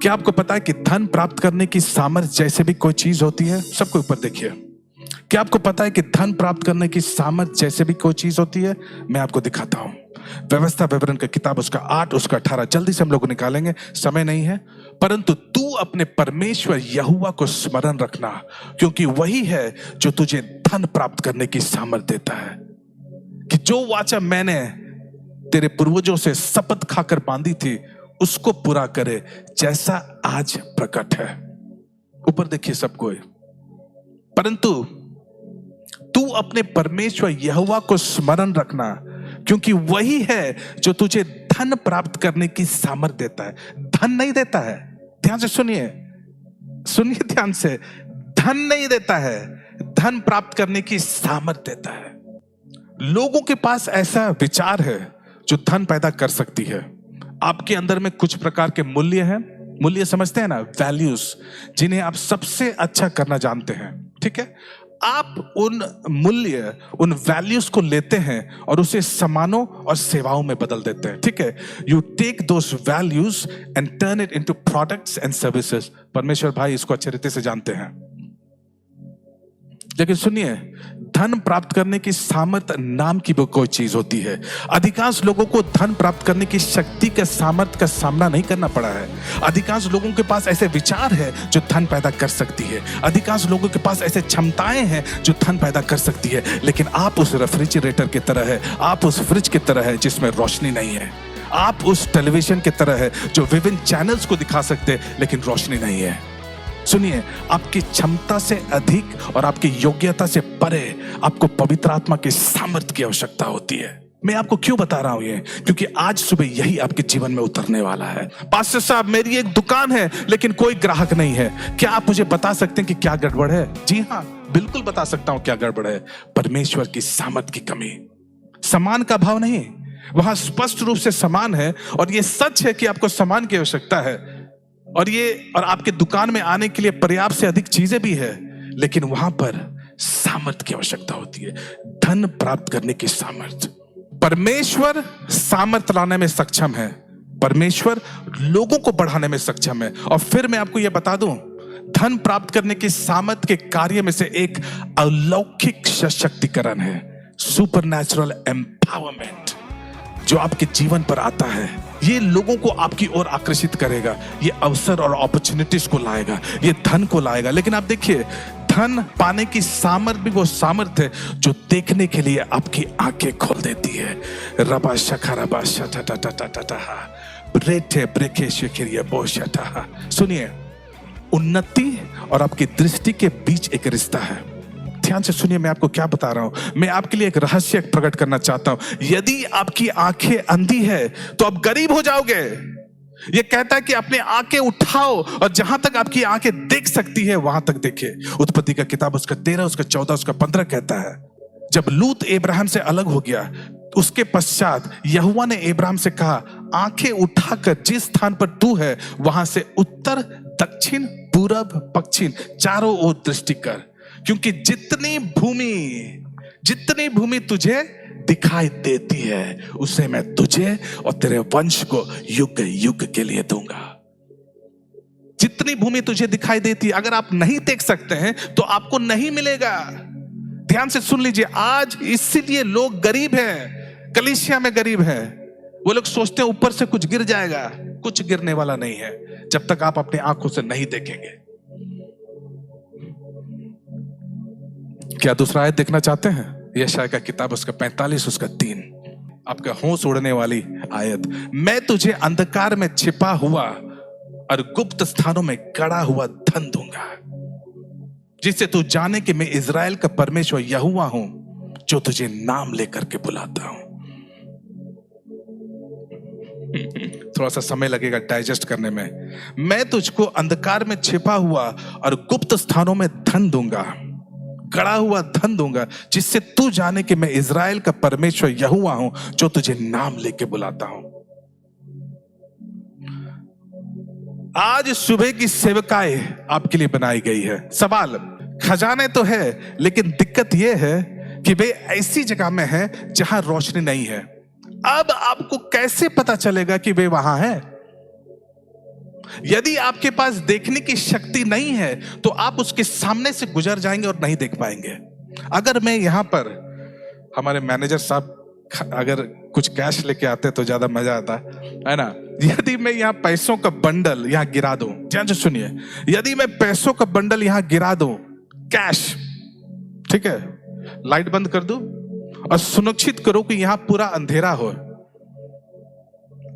क्या आपको पता है कि धन प्राप्त करने की सामर्थ्य जैसे भी कोई चीज होती है? सबको ऊपर देखिए। क्या आपको पता है कि धन प्राप्त करने की सामर्थ्य जैसे भी कोई चीज होती है? मैं आपको दिखाता हूं। व्यवस्था विवरण का किताब उसका 8 उसका 18 जल्दी से हम लोग निकालेंगे, समय नहीं है। परंतु तू अपने परमेश्वर यहोवा को स्मरण रखना, क्योंकि वही है जो तुझे धन प्राप्त करने की सामर्थ्य देता है। कि जो वाचा मैंने तेरे पूर्वजों से शपथ खाकर बांधी थी उसको पूरा करे, जैसा आज प्रकट है। ऊपर देखिए सबको। परंतु तू अपने परमेश्वर यहोवा को स्मरण रखना, क्योंकि वही है जो तुझे धन प्राप्त करने की सामर्थ्य देता है। धन नहीं देता है, ध्यान से सुनिए, सुनिए ध्यान से। धन नहीं देता है, धन प्राप्त करने की सामर्थ्य देता है। लोगों के पास ऐसा विचार है जो धन पैदा कर सकती है। आपके अंदर में कुछ प्रकार के मूल्य हैं, मूल्य समझते हैं ना, वैल्यूज, जिन्हें आप सबसे अच्छा करना जानते हैं। ठीक है, आप उन मूल्य, उन वैल्यूज को लेते हैं और उसे सामानों और सेवाओं में बदल देते हैं। ठीक है, you take those values and turn it into products and services. Parmeshwar भाई इसको अच्छे रीति से जानते हैं। लेकिन सुनिए, धन प्राप्त करने की सामर्थ्य नाम की वो कोई चीज होती है। अधिकांश लोगों को धन प्राप्त करने की शक्ति के सामर्थ्य का सामना नहीं करना पड़ा है। अधिकांश लोगों के पास ऐसे विचार है जो धन पैदा कर सकती है। अधिकांश लोगों के पास ऐसे क्षमताएं हैं जो धन पैदा कर सकती है। लेकिन आप उस रेफ्रिजरेटर की तरह है, आप उस फ्रिज की तरह है जिसमें रोशनी नहीं है। आप उस टेलीविजन की तरह है जो विभिन्न चैनल्स को दिखा सकते हैं लेकिन रोशनी नहीं है। सुनिए, आपकी क्षमता से अधिक और आपकी योग्यता से परे आपको पवित्र आत्मा की सामर्थ्य की आवश्यकता होती है। मैं आपको क्यों बता रहा हूं ये? क्योंकि आज सुबह यही आपके जीवन में उतरने वाला है। पास्टर साहब, मेरी एक दुकान है लेकिन कोई ग्राहक नहीं है, क्या आप मुझे बता सकते हैं कि क्या गड़बड़ है? जी हाँ, बिल्कुल बता सकता हूं क्या गड़बड़ है। परमेश्वर की सामर्थ्य की कमी। सामान का भाव नहीं, वहां स्पष्ट रूप से समान है। और यह सच है कि आपको सामान की आवश्यकता है, और आपके दुकान में आने के लिए पर्याप्त से अधिक चीजें भी है, लेकिन वहां पर सामर्थ्य की आवश्यकता होती है। धन प्राप्त करने की सामर्थ्य। परमेश्वर सामर्थ्य लाने में सक्षम है, परमेश्वर लोगों को बढ़ाने में सक्षम है। और फिर मैं आपको यह बता दूं, धन प्राप्त करने की सामर्थ्य के कार्य में से एक अलौकिक सशक्तिकरण है, सुपरनैचुरल एम्पावरमेंट, जो आपके जीवन पर आता है। ये लोगों को आपकी ओर आकर्षित करेगा, ये अवसर और अपॉर्चुनिटीज को लाएगा, ये धन को लाएगा। लेकिन आप देखिए, धन पाने की सामर्थ्य भी वो सामर्थ्य है जो देखने के लिए आपकी आंखें खोल देती है। रबा शखा रबा शटा टा टा टा टा ब्रेटे ब्रेके शिखिरिया बोशटा। सुनिए, उन्नति और आपकी दृष्टि के बीच एक रिश्ता है। ध्यान से सुनिए, मैं आपको क्या बता रहा हूं। मैं आपके लिए एक रहस्य प्रकट करना चाहता हूं। यदि आपकी आंखें अंधी है तो आप गरीब हो जाओगे। यह कहता है कि अपने आंखें उठाओ और जहां तक आपकी आंखें देख सकती है वहां तक देखे। उत्पत्ति का किताब उसका 13 उसका 14 उसका 15 कहता है, जब लूत अब्राहम से अलग हो गया, उसके पश्चात यहोवा ने अब्राहम से कहा, आंखें उठाकर जिस स्थान पर तू है वहां से उत्तर दक्षिण पूरब पश्चिम चारों ओर दृष्टि कर, क्योंकि जितनी भूमि तुझे दिखाई देती है उसे मैं तुझे और तेरे वंश को युग युग के लिए दूंगा। जितनी भूमि तुझे दिखाई देती है, अगर आप नहीं देख सकते हैं तो आपको नहीं मिलेगा। ध्यान से सुन लीजिए, आज इसीलिए लोग गरीब हैं, कलीसिया में गरीब हैं। वो लोग सोचते हैं ऊपर से कुछ गिर जाएगा, कुछ गिरने वाला नहीं है जब तक आप अपनी आंखों से नहीं देखेंगे। क्या दूसरा आयत देखना चाहते हैं? यशायाह का किताब उसका 45 उसका 3, आपका होश उड़ने वाली आयत। मैं तुझे अंधकार में छिपा हुआ और गुप्त स्थानों में गड़ा हुआ धन दूंगा, जिससे तू जाने कि मैं इज़राइल का परमेश्वर यहोवा हूं, जो तुझे नाम लेकर के बुलाता हूं। थोड़ा सा समय लगेगा डाइजेस्ट करने में। मैं तुझको अंधकार में छिपा हुआ और गुप्त स्थानों में धन दूंगा, गड़ा हुआ धन दूंगा, जिससे तू जाने कि मैं इज़राइल का परमेश्वर यहोवा हूं, जो तुझे नाम लेके बुलाता हूं। आज सुबह की सेवकाएं आपके लिए बनाई गई है। सवाल, खजाने तो है, लेकिन दिक्कत यह है कि वे ऐसी जगह में है जहां रोशनी नहीं है। अब आपको कैसे पता चलेगा कि वे वहां है? यदि आपके पास देखने की शक्ति नहीं है तो आप उसके सामने से गुजर जाएंगे और नहीं देख पाएंगे। अगर मैं यहां पर, हमारे मैनेजर साहब अगर कुछ कैश लेके आते तो ज्यादा मजा आता है ना। यदि मैं यहाँ पैसों का बंडल यहाँ गिरा दूं, ध्यान से सुनिए, यदि मैं पैसों का बंडल यहाँ गिरा दूं, कैश, ठीक है, लाइट बंद कर दूं और सुनिश्चित करो कि यहां पूरा अंधेरा हो,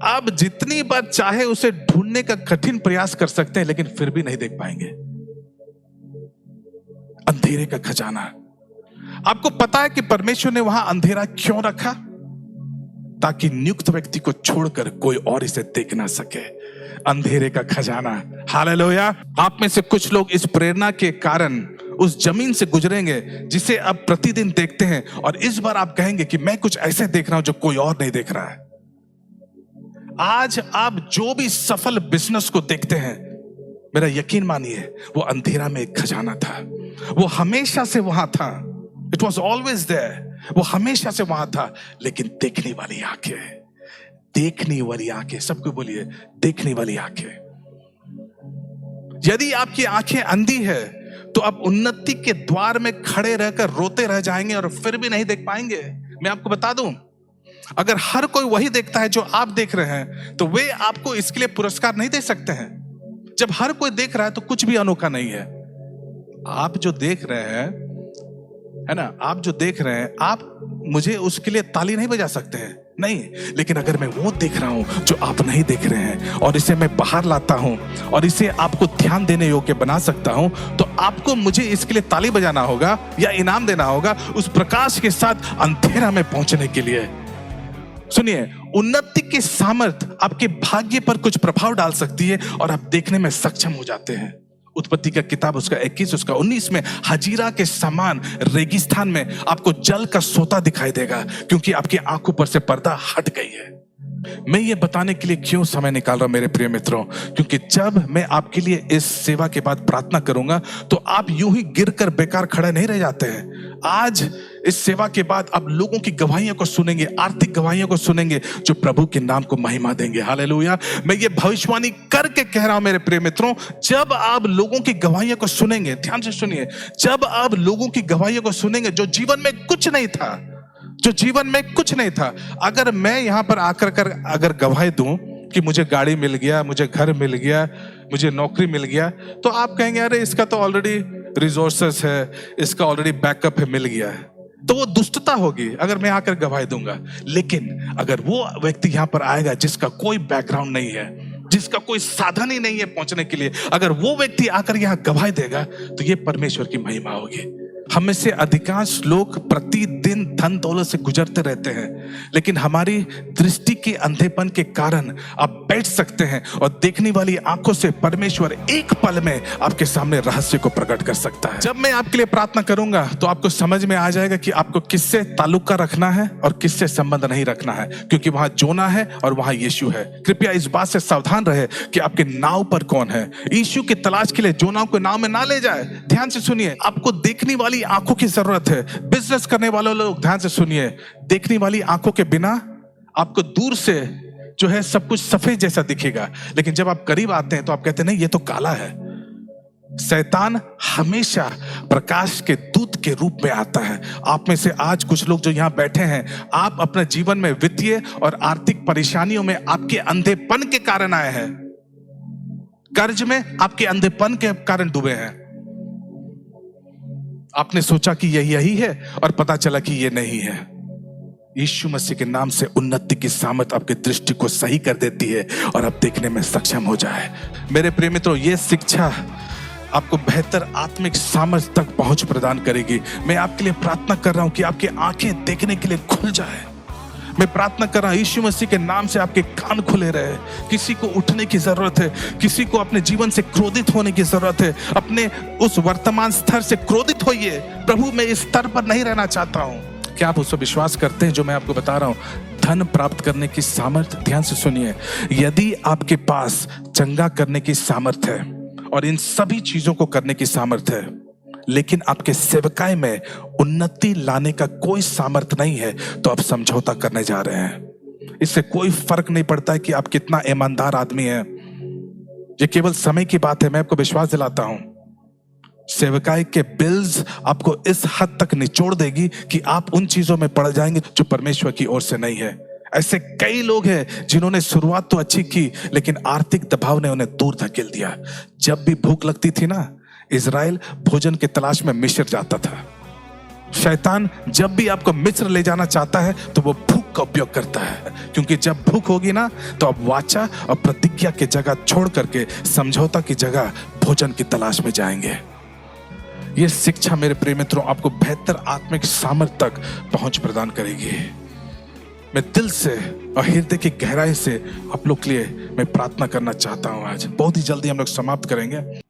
आप जितनी बार चाहे उसे ढूंढने का कठिन प्रयास कर सकते हैं लेकिन फिर भी नहीं देख पाएंगे। अंधेरे का खजाना। आपको पता है कि परमेश्वर ने वहां अंधेरा क्यों रखा? ताकि नियुक्त व्यक्ति को छोड़कर कोई और इसे देख ना सके। अंधेरे का खजाना। हालेलुया। आप में से कुछ लोग इस प्रेरणा के कारण उस जमीन से गुजरेंगे जिसे आप प्रतिदिन देखते हैं, और इस बार आप कहेंगे कि मैं कुछ ऐसे देख रहा हूं जो कोई और नहीं देख रहा है। आज आप जो भी सफल बिजनेस को देखते हैं, मेरा यकीन मानिए वो अंधेरा में एक खजाना था। वो हमेशा से वहां था। It was always there. वो हमेशा से वहां था, लेकिन देखने वाली आंखें, देखने वाली आंखें, सबको बोलिए देखने वाली आंखें। यदि आपकी आंखें अंधी है तो आप उन्नति के द्वार में खड़े रहकर रोते रह जाएंगे और फिर भी नहीं देख पाएंगे। मैं आपको बता दूं, अगर हर कोई वही देखता है जो आप देख रहे हैं तो वे आपको इसके लिए पुरस्कार नहीं दे सकते हैं। जब हर कोई देख रहा है तो कुछ भी अनोखा नहीं है। आप जो देख रहे हैं, है ना, आप जो देख रहे हैं, आप मुझे उसके लिए ताली नहीं बजा सकते हैं, नहीं। लेकिन अगर मैं वो देख रहा हूं जो आप नहीं देख रहे हैं और इसे मैं बाहर लाता हूं और इसे आपको ध्यान देने योग्य बना सकता हूं, तो आपको मुझे इसके लिए ताली बजाना होगा या इनाम देना होगा उस प्रकाश के साथ अंधेरा में पहुंचने के लिए। सुनिए, उन्नति की सामर्थ आपके भाग्य पर कुछ प्रभाव डाल सकती है और आप देखने में सक्षम हो जाते हैं। उत्पत्ति का किताब उसका 21 उसका 19 में हजीरा के समान रेगिस्तान में आपको जल का सोता दिखाई देगा, क्योंकि आपकी आंखों पर से पर्दा हट गई है। मैं ये बताने के लिए क्यों समय निकाल रहा हूं मेरे प्रिय मित्रों, क्योंकि जब मैं आपके लिए इस सेवा के बाद प्रार्थना करूंगा तो आप यूं ही गिरकर बेकार खड़े नहीं रह जाते हैं। आज इस सेवा के बाद आप लोगों की गवाहियों को सुनेंगे, आर्थिक गवाहियों को सुनेंगे जो प्रभु के नाम को महिमा देंगे। हालेलुया। मैं ये भविष्यवाणी करके कह रहा हूं मेरे प्रिय मित्रों, जब आप लोगों की गवाहियों को सुनेंगे, ध्यान से सुनिए, जब आप लोगों की गवाहियों को सुनेंगे जो जीवन में कुछ नहीं था, जो जीवन में कुछ नहीं था, अगर मैं यहां पर आकर कर अगर गवाही दूं कि मुझे गाड़ी मिल गया, मुझे घर मिल गया, मुझे नौकरी मिल गया, तो आप कहेंगे अरे इसका तो ऑलरेडी रिसोर्सेस है, इसका ऑलरेडी बैकअप है, मिल गया है। तो वो दुष्टता होगी अगर मैं आकर गवाही दूंगा। लेकिन अगर वो व्यक्ति यहां पर आएगा जिसका कोई बैकग्राउंड नहीं है, जिसका कोई साधन ही नहीं है पहुंचने के लिए, अगर वो व्यक्ति आकर यहां गवाही देगा तो ये परमेश्वर की महिमा होगी। हम में से अधिकांश लोग प्रतिदिन धन दौलत से गुजरते रहते हैं, लेकिन हमारी दृष्टि के अंधेपन के कारण आप बैठ सकते हैं और देखने वाली आंखों से परमेश्वर एक पल में आपके सामने रहस्य को प्रकट कर सकता है। जब मैं आपके लिए प्रार्थना करूंगा तो आपको समझ में आ जाएगा कि आपको किससे ताल्लुका रखना है और किससे संबंध नहीं रखना है, क्योंकि वहां जोना है और वहां यीशु है। कृपया इस बात से सावधान रहे कि आपके नाव पर कौन है। यीशु की तलाश के लिए जोना को नाव में ना ले जाए। ध्यान से सुनिए, आपको देखने वाली आंखों की जरूरत है। बिजनेस करने वाले लोग ध्यान से सुनिए, देखने वाली आंखों के बिना आपको दूर से जो है सब कुछ सफेद जैसा दिखेगा, लेकिन जब आप करीब आते हैं तो आप कहते हैं नहीं, ये तो काला है। शैतान हमेशा प्रकाश के दूत के रूप में आता है। आप में से आज कुछ लोग जो यहां बैठे हैं, आप अपने जीवन में वित्तीय और आर्थिक परेशानियों में आपके अंधेपन के कारण आए हैं, कर्ज में आपके अंधेपन के कारण डूबे हैं। आपने सोचा कि यही है और पता चला कि ये नहीं है। यीशु मसीह के नाम से उन्नति की सामर्थ आपकी दृष्टि को सही कर देती है और आप देखने में सक्षम हो जाए। मेरे प्रिय मित्रों, ये शिक्षा आपको बेहतर आत्मिक सामर्थ तक पहुंच प्रदान करेगी। मैं आपके लिए प्रार्थना कर रहा हूं कि आपकी आंखें देखने के लिए खुल जाए। मैं प्रार्थना कर रहा हूं यीशु मसीह के नाम से आपके कान खुले रहे। किसी को उठने की जरूरत है, किसी को अपने जीवन से क्रोधित होने की जरूरत है। अपने उस वर्तमान स्तर से क्रोधित होइए। प्रभु, मैं इस स्तर पर नहीं रहना चाहता हूं। क्या आप उस पर विश्वास करते हैं जो मैं आपको बता रहा हूं? धन प्राप्त करने की सामर्थ, ध्यान से सुनिए, यदि आपके पास चंगा करने की सामर्थ है और इन सभी चीजों को करने की सामर्थ है, लेकिन आपके सेवकाई में उन्नति लाने का कोई सामर्थ नहीं है, तो आप समझौता करने जा रहे हैं। इससे कोई फर्क नहीं पड़ता है कि आप कितना ईमानदार आदमी हैं, ये केवल समय की बात है। मैं आपको विश्वास दिलाता हूं, सेवकाई के बिल्स आपको इस हद तक निचोड़ देगी कि आप उन चीजों में पड़ जाएंगे जो परमेश्वर की ओर से नहीं है। ऐसे कई लोग हैं जिन्होंने शुरुआत तो अच्छी की, लेकिन आर्थिक दबाव ने उन्हें दूर धकेल दिया। जब भी भूख लगती थी ना, इजराइल भोजन की तलाश में मिस्र जाता था। शैतान जब भी आपको मिस्र ले जाना चाहता है तो वो भूख का उपयोग करता है, क्योंकि जब भूख होगी ना तो आप वाचा और प्रतिज्ञा की जगह छोड़ करके समझौता की जगह भोजन की तलाश में जाएंगे। ये शिक्षा मेरे प्रिय मित्रों आपको बेहतर आत्मिक सामर्थ्य तक पहुंच प्रदान करेगी। मैं दिल से और हृदय की गहराई से आप लोग के लिए मैं प्रार्थना करना चाहता हूं। आज बहुत ही जल्दी हम लोग समाप्त करेंगे।